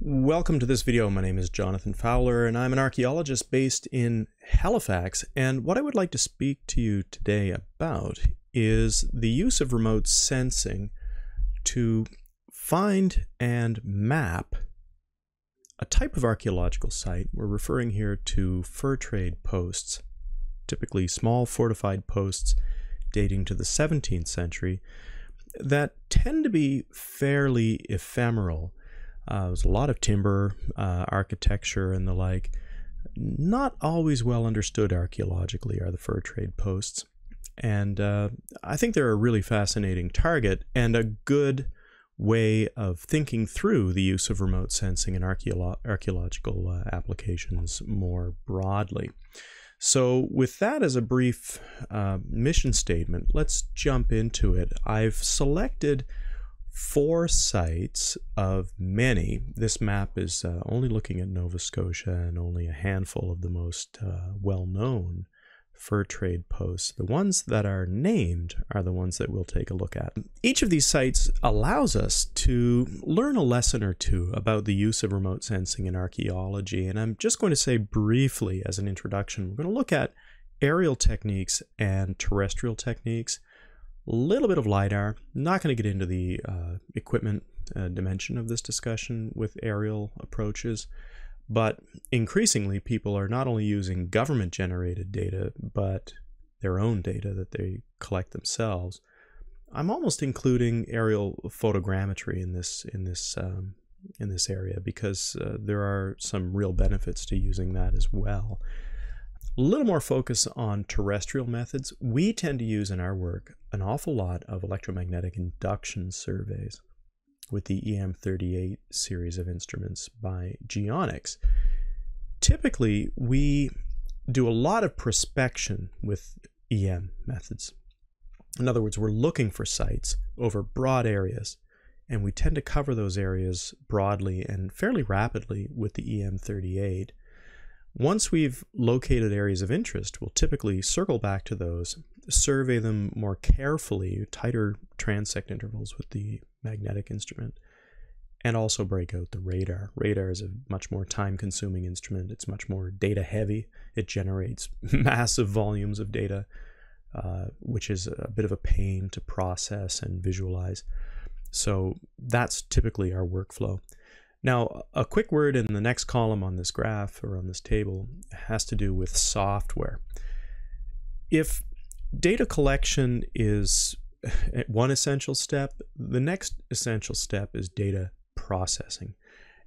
Welcome to this video. My name is Jonathan Fowler and I'm an archaeologist based in Halifax, and what I would like to speak to you today about is the use of remote sensing to find and map a type of archaeological site. We're referring here to fur trade posts, typically small fortified posts dating to the 17th century that tend to be fairly ephemeral. There's a lot of timber, architecture, and the like. Not always well understood archaeologically are the fur trade posts. And I think they're a really fascinating target and a good way of thinking through the use of remote sensing in archaeological applications more broadly. So with that as a brief mission statement, let's jump into it. I've selected 4 sites of many. This map is only looking at Nova Scotia and only a handful of the most well-known fur trade posts. The ones that are named are the ones that we'll take a look at. Each of these sites allows us to learn a lesson or two about the use of remote sensing in archaeology, and I'm just going to say briefly as an introduction, we're going to look at aerial techniques and terrestrial techniques. A little bit of LiDAR. Not going to get into the equipment dimension of this discussion with aerial approaches, but increasingly people are not only using government-generated data, but their own data that they collect themselves. I'm almost including aerial photogrammetry in this area because there are some real benefits to using that as well. A little more focus on terrestrial methods. We tend to use in our work an awful lot of electromagnetic induction surveys with the EM38 series of instruments by Geonics. Typically, we do a lot of prospection with EM methods. In other words, we're looking for sites over broad areas, and we tend to cover those areas broadly and fairly rapidly with the EM38. Once we've located areas of interest, we'll typically circle back to those, survey them more carefully, tighter transect intervals with the magnetic instrument, and also break out the radar. Radar is a much more time-consuming instrument. It's much more data-heavy. It generates massive volumes of data, which is a bit of a pain to process and visualize. So that's typically our workflow. Now, a quick word in the next column on this graph or on this table has to do with software. If data collection is one essential step, the next essential step is data processing.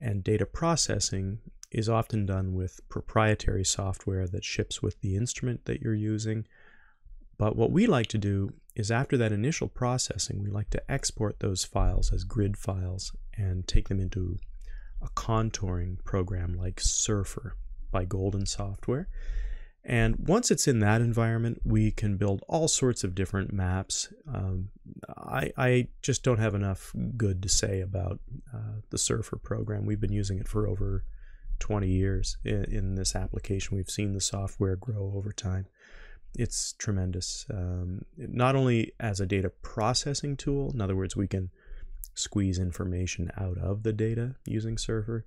And data processing is often done with proprietary software that ships with the instrument that you're using. But what we like to do is after that initial processing, we like to export those files as grid files and take them into a contouring program like Surfer by Golden Software. And once it's in that environment, we can build all sorts of different maps. I just don't have enough good to say about the Surfer program. We've been using it for over 20 years in this application. We've seen the software grow over time. It's tremendous, not only as a data processing tool, in other words, we can squeeze information out of the data using Surfer,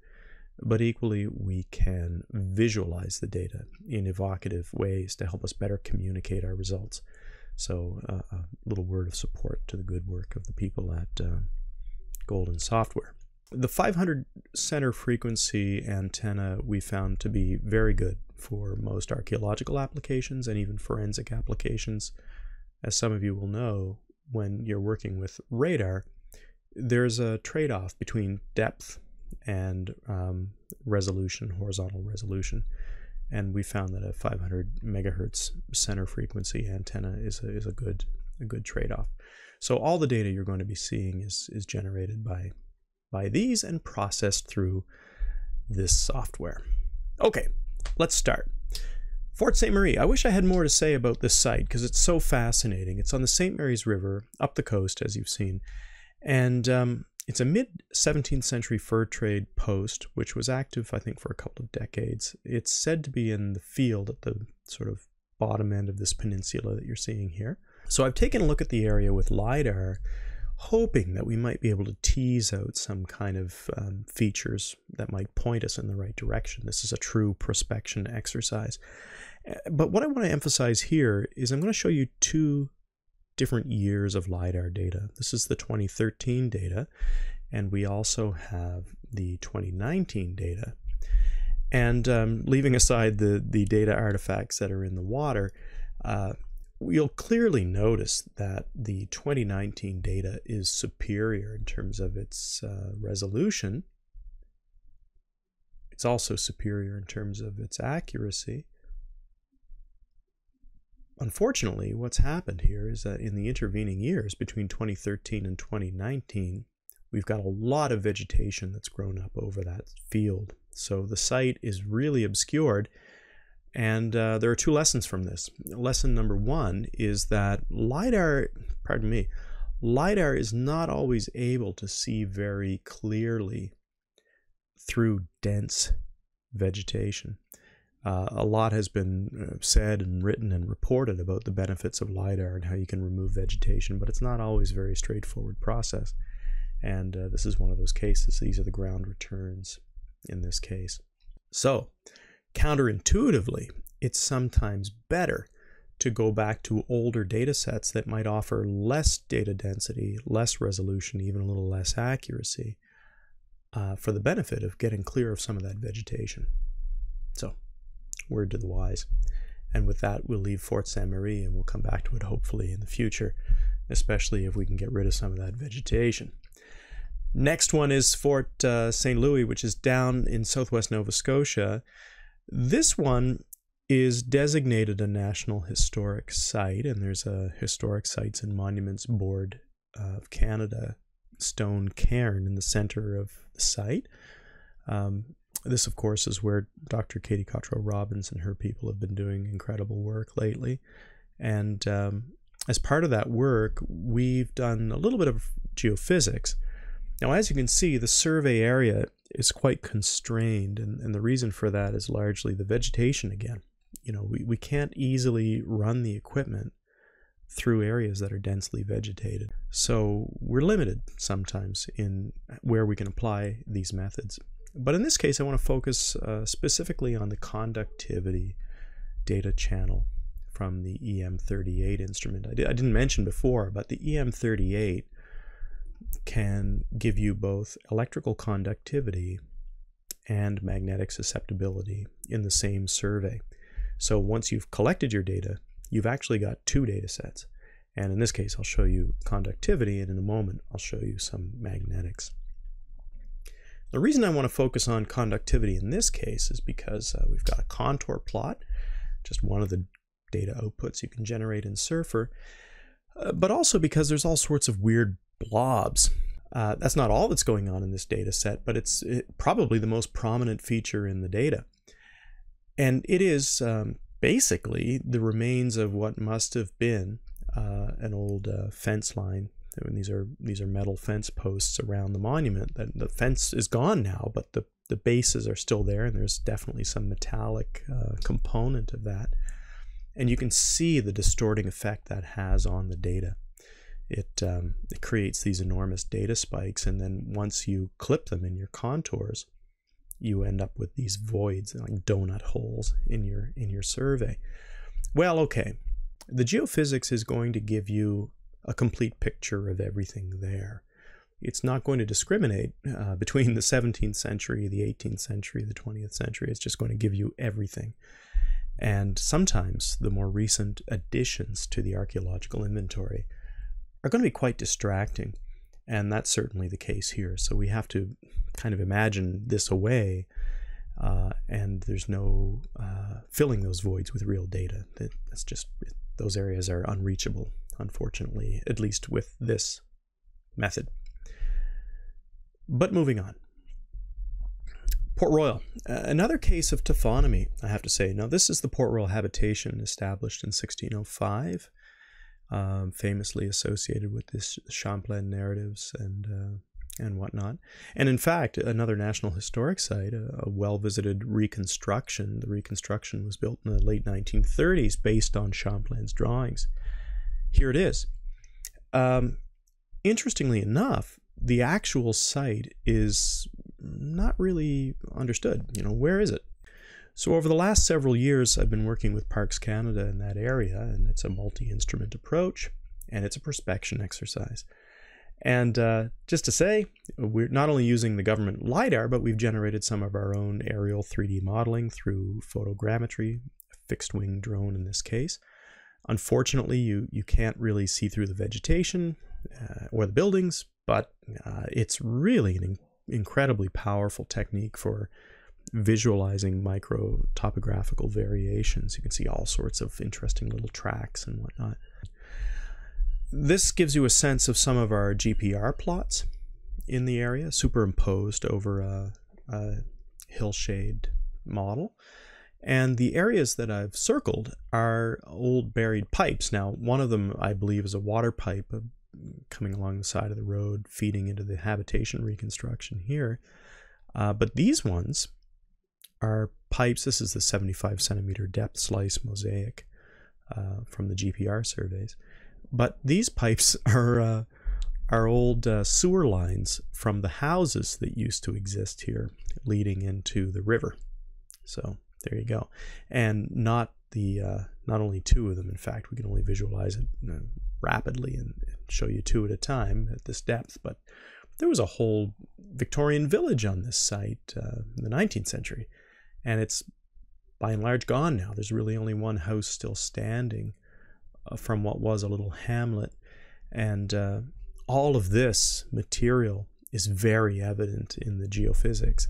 but equally we can visualize the data in evocative ways to help us better communicate our results. So a little word of support to the good work of the people at Golden Software. The 500 center frequency antenna we found to be very good for most archaeological applications and even forensic applications. As some of you will know, when you're working with radar, there's a trade-off between depth and resolution, horizontal resolution, and we found that a 500 megahertz center frequency antenna is a good trade-off. So all the data you're going to be seeing is generated by these and processed through this software. Okay, let's start. Fort Ste. Marie. I wish I had more to say about this site because it's so fascinating. It's on the St. Mary's River up the coast, as you've seen. And it's a mid-17th century fur trade post, which was active, I think, for a couple of decades. It's said to be in the field at the sort of bottom end of this peninsula that you're seeing here. So I've taken a look at the area with LiDAR, hoping that we might be able to tease out some kind of features that might point us in the right direction. This is a true prospection exercise. But what I want to emphasize here is I'm going to show you two different years of LiDAR data. This is the 2013 data, and we also have the 2019 data. And leaving aside the data artifacts that are in the water, you'll clearly notice that the 2019 data is superior in terms of its resolution. It's also superior in terms of its accuracy. Unfortunately, what's happened here is that in the intervening years between 2013 and 2019, we've got a lot of vegetation that's grown up over that field. So the site is really obscured. And there are two lessons from this. Lesson number one is that LiDAR is not always able to see very clearly through dense vegetation. A lot has been said and written and reported about the benefits of LiDAR and how you can remove vegetation, but it's not always a very straightforward process. And this is one of those cases. These are the ground returns in this case. So, counterintuitively, it's sometimes better to go back to older data sets that might offer less data density, less resolution, even a little less accuracy, for the benefit of getting clear of some of that vegetation. So, word to the wise. And with that, we'll leave Fort Sainte Marie and we'll come back to it hopefully in the future, especially if we can get rid of some of that vegetation. Next one is Fort St. Louis, which is down in southwest Nova Scotia. This one is designated a National Historic Site, and there's a Historic Sites and Monuments Board of Canada stone cairn in the center of the site. This, of course, is where Dr. Katie Cottrell-Robbins and her people have been doing incredible work lately. And as part of that work, we've done a little bit of geophysics. Now, as you can see, the survey area is quite constrained, and the reason for that is largely the vegetation again. You know, we can't easily run the equipment through areas that are densely vegetated. So we're limited sometimes in where we can apply these methods. But in this case, I want to focus specifically on the conductivity data channel from the EM38 instrument. I didn't mention before, but the EM38 can give you both electrical conductivity and magnetic susceptibility in the same survey. So once you've collected your data, you've actually got two data sets. And in this case, I'll show you conductivity, and in a moment, I'll show you some magnetics. The reason I want to focus on conductivity in this case is because we've got a contour plot, just one of the data outputs you can generate in Surfer, but also because there's all sorts of weird blobs. That's not all that's going on in this data set, but it's probably the most prominent feature in the data. And it is basically the remains of what must have been an old fence line. And these are metal fence posts around the monument. The fence is gone now, but the bases are still there, and there's definitely some metallic component of that. And you can see the distorting effect that has on the data. It creates these enormous data spikes, and then once you clip them in your contours, you end up with these voids, like donut holes in your survey. Well, okay, the geophysics is going to give you a complete picture of everything there. It's not going to discriminate between the 17th century, the 18th century, the 20th century. It's just going to give you everything. And sometimes the more recent additions to the archaeological inventory are going to be quite distracting, and that's certainly the case here. So we have to kind of imagine this away, and there's no filling those voids with real data. That's just, those areas are unreachable, unfortunately, at least with this method. But moving on. Port Royal, another case of taphonomy, I have to say. Now, this is the Port Royal habitation established in 1605, famously associated with this Champlain narratives and whatnot. And in fact, another National Historic Site, a well-visited reconstruction. The reconstruction was built in the late 1930s based on Champlain's drawings. Here it is. interestingly enough, the actual site is not really understood. Where is it? So over the last several years, I've been working with Parks Canada in that area, and it's a multi-instrument approach, and it's a prospection exercise. And just to say, we're not only using the government LiDAR, but we've generated some of our own aerial 3D modeling through photogrammetry, fixed-wing drone in this case. Unfortunately, you can't really see through the vegetation or the buildings, but it's really an incredibly powerful technique for visualizing micro topographical variations. You can see all sorts of interesting little tracks and whatnot. This gives you a sense of some of our GPR plots in the area, superimposed over a hillshade model. And the areas that I've circled are old buried pipes. Now, one of them, I believe, is a water pipe coming along the side of the road, feeding into the habitation reconstruction here. But these ones are pipes. This is the 75 centimeter depth slice mosaic from the GPR surveys. But these pipes are old sewer lines from the houses that used to exist here, leading into the river. So there you go. And not only two of them. In fact, we can only visualize it rapidly and show you two at a time at this depth. But there was a whole Victorian village on this site in the 19th century. And it's by and large gone now. There's really only one house still standing from what was a little hamlet. And all of this material is very evident in the geophysics.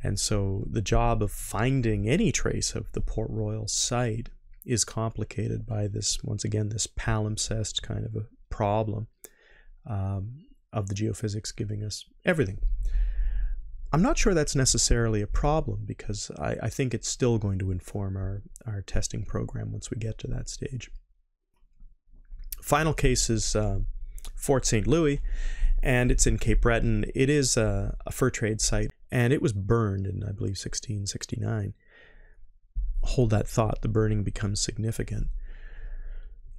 And so the job of finding any trace of the Port Royal site is complicated by this, once again, this palimpsest kind of a problem of the geophysics giving us everything. I'm not sure that's necessarily a problem, because I think it's still going to inform our testing program once we get to that stage. Final case is Fort St. Louis, and it's in Cape Breton. It is a fur trade site, and it was burned in, I believe, 1669. Hold that thought, the burning becomes significant.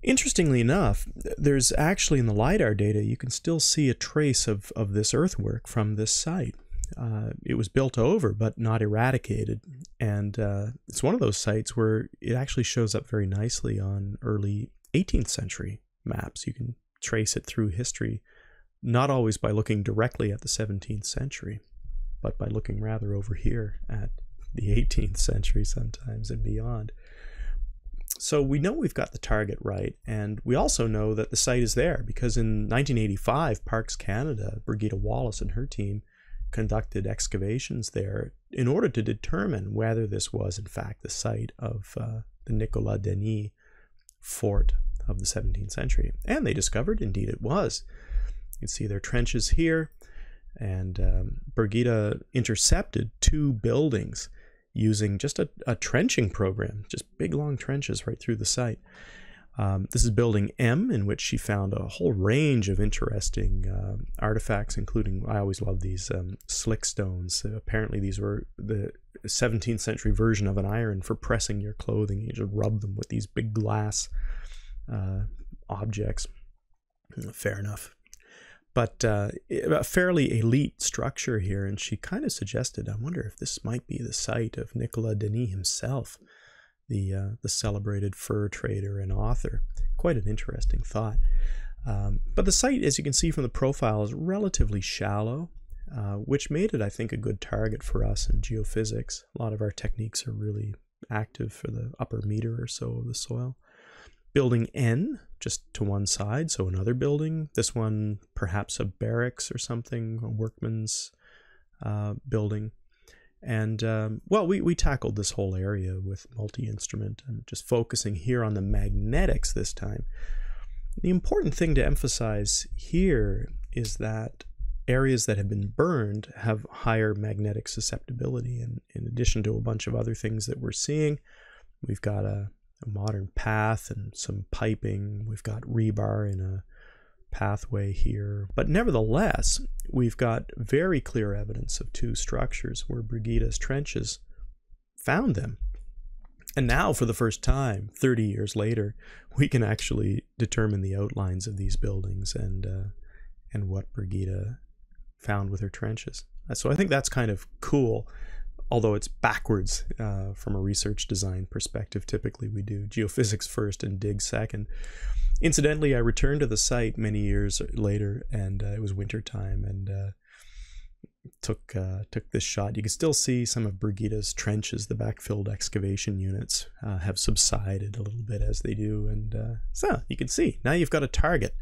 Interestingly enough, there's actually in the LiDAR data, you can still see a trace of this earthwork from this site. It was built over, but not eradicated. And it's one of those sites where it actually shows up very nicely on early 18th century maps. You can trace it through history, not always by looking directly at the 17th century, but by looking rather over here at the 18th century sometimes and beyond. So we know we've got the target right, and we also know that the site is there because in 1985, Parks Canada, Brigitte Wallace and her team conducted excavations there in order to determine whether this was in fact the site of the Nicolas Denis fort of the 17th century. And they discovered indeed it was. You can see their trenches here, and Brigitte intercepted two buildings using just a trenching program, just big long trenches right through the site. This is building M, in which she found a whole range of interesting artifacts, including, I always love these slick stones. Apparently these were the 17th century version of an iron for pressing your clothing. You just rub them with these big glass objects. Fair enough. But a fairly elite structure here, and she kind of suggested, I wonder if this might be the site of Nicolas Denis himself, the celebrated fur trader and author. Quite an interesting thought. But the site, as you can see from the profile, is relatively shallow, which made it, I think, a good target for us in geophysics. A lot of our techniques are really active for the upper meter or so of the soil. Building N, just to one side, so another building. This one, perhaps a barracks or something, a workman's building. And, well, we tackled this whole area with multi-instrument and just focusing here on the magnetics this time. The important thing to emphasize here is that areas that have been burned have higher magnetic susceptibility. And in addition to a bunch of other things that we're seeing, we've got a modern path and some piping. We've got rebar in a pathway here. But nevertheless, we've got very clear evidence of two structures where Brigitte's trenches found them. And now, for the first time, 30 years later, we can actually determine the outlines of these buildings and and what Brigida found with her trenches. So I think that's kind of cool, although it's backwards from a research design perspective. Typically we do geophysics first and dig second. Incidentally, I returned to the site many years later, and it was winter time, and took this shot. You can still see some of Brigida's trenches. The backfilled excavation units have subsided a little bit as they do, and so you can see now you've got a target.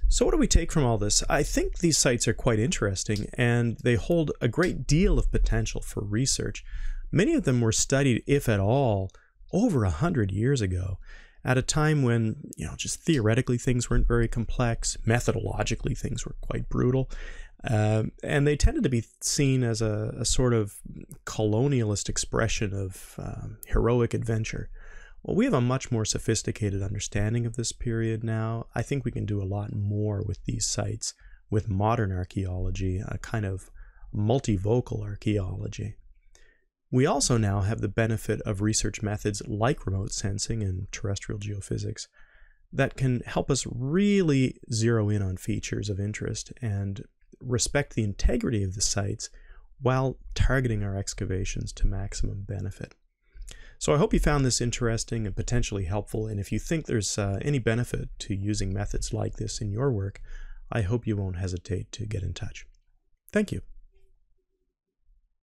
So what do we take from all this? I think these sites are quite interesting, and they hold a great deal of potential for research. Many of them were studied, if at all, over 100 years ago, at a time when, just theoretically things weren't very complex, methodologically things were quite brutal, and they tended to be seen as a sort of colonialist expression of heroic adventure. Well, we have a much more sophisticated understanding of this period now. I think we can do a lot more with these sites with modern archaeology, a kind of multivocal archaeology. We also now have the benefit of research methods like remote sensing and terrestrial geophysics that can help us really zero in on features of interest and respect the integrity of the sites while targeting our excavations to maximum benefit. So I hope you found this interesting and potentially helpful, and if you think there's any benefit to using methods like this in your work, I hope you won't hesitate to get in touch. Thank you.